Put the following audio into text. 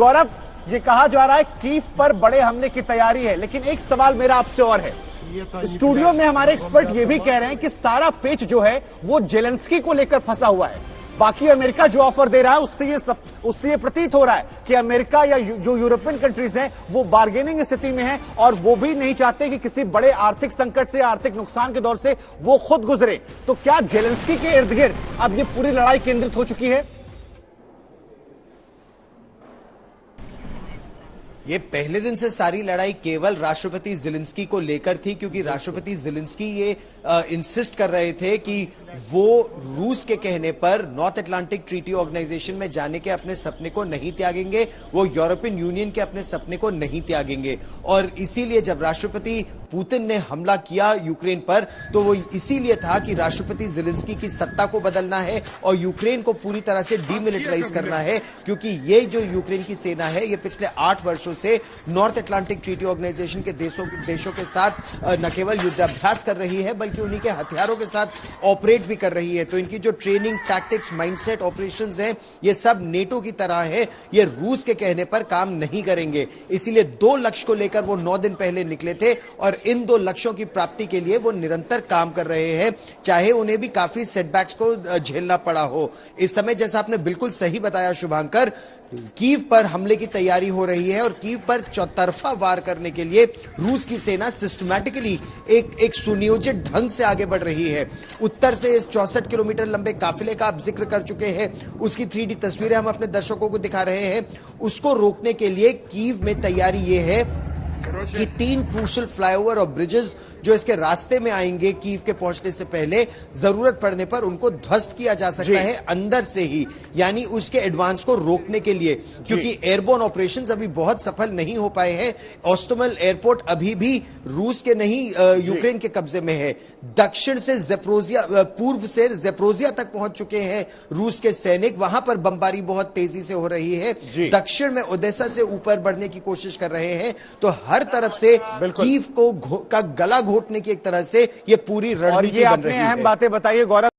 गौरव, ये कहा जा रहा है कीव पर बड़े हमले की तैयारी है, लेकिन एक सवाल मेरा आपसे और है। स्टूडियो में हमारे एक्सपर्ट ये भी कह रहे हैं कि सारा पेच जो है वो जेलेंस्की को लेकर फंसा हुआ है। बाकी अमेरिका जो ऑफर दे रहा है उससे ये प्रतीत हो रहा है कि अमेरिका या जो यूरोपियन कंट्रीज हैं वो बार्गेनिंग स्थिति में हैं और वो भी नहीं चाहते कि किसी बड़े आर्थिक संकट से, आर्थिक नुकसान के दौर से वो खुद गुजरे। तो क्या जेलेंस्की के इर्द गिर्द अब ये पूरी लड़ाई केंद्रित हो चुकी है? ये पहले दिन से सारी लड़ाई केवल राष्ट्रपति ज़ेलेंस्की को लेकर थी, क्योंकि राष्ट्रपति ज़ेलेंस्की ये इंसिस्ट कर रहे थे कि वो रूस के कहने पर नॉर्थ अटलांटिक ट्रीटी ऑर्गेनाइजेशन में जाने के अपने सपने को नहीं त्यागेंगे, वो यूरोपियन यूनियन के अपने सपने को नहीं त्यागेंगे। और इसीलिए जब राष्ट्रपति पुतिन ने हमला किया यूक्रेन पर, तो वो इसीलिए था कि राष्ट्रपति ज़ेलेंस्की की सत्ता को बदलना है और यूक्रेन को पूरी तरह से डीमिलिटराइज करना है, क्योंकि ये जो यूक्रेन की सेना है ये पिछले 8 वर्षों से नॉर्थ अटलांटिक ट्रीटी ऑर्गेनाइजेशन के देशों के साथ न केवल युद्धाभ्यास कर रही है बल्कि उन्हीं के हथियारों के साथ ऑपरेट भी कर रही है। तो इनकी जो ट्रेनिंग, टैक्टिक्स, माइंडसेट, ऑपरेशंस हैं, ये सब नेटो की तरह है, ये रूस के कहने पर काम नहीं करेंगे। इसीलिए 2 लक्ष्य को लेकर वो 9 दिन पहले निकले थे और इन 2 लक्ष्यों की प्राप्ति के लिए वो निरंतर काम कर रहे हैं, चाहे उन्हें भी काफी सेटबैक्स को झेलना पड़ा हो। इस समय जैसा आपने बिल्कुल सही बताया शुभांकर, कीव पर हमले की तैयारी हो रही है और कीव पर चौतरफा वार करने के लिए रूस की सेना सिस्टमैटिकली एक सुनियोजित ढंग से आगे बढ़ रही है। उत्तर से इस 64 किलोमीटर लंबे काफिले का आप जिक्र कर चुके हैं, उसकी 3D तस्वीरें हम अपने दर्शकों को दिखा रहे हैं। उसको रोकने के लिए कीव में तैयारी ये है कि 3 क्रूशल फ्लाईओवर और ब्रिजेस जो इसके रास्ते में आएंगे कीव के पहुंचने से पहले, जरूरत पड़ने पर उनको ध्वस्त किया जा सकता है अंदर से ही, यानी उसके एडवांस को रोकने के लिए, क्योंकि एयरबोर्न ऑपरेशंस अभी बहुत सफल नहीं हो पाए हैं। ओस्टोमल एयरपोर्ट अभी भी रूस के नहीं यूक्रेन के कब्जे में है। दक्षिण से पूर्व से ज़ेपोरिज़िया तक पहुंच चुके हैं रूस के सैनिक, वहां पर बमबारी बहुत तेजी से हो रही है। दक्षिण में ओडेसा से ऊपर बढ़ने की कोशिश कर रहे हैं। तो हर तरफ से कीव का गला घोटने की एक तरह से ये पूरी रणनीति बन रही है। अहम बातें बताइए गौरव।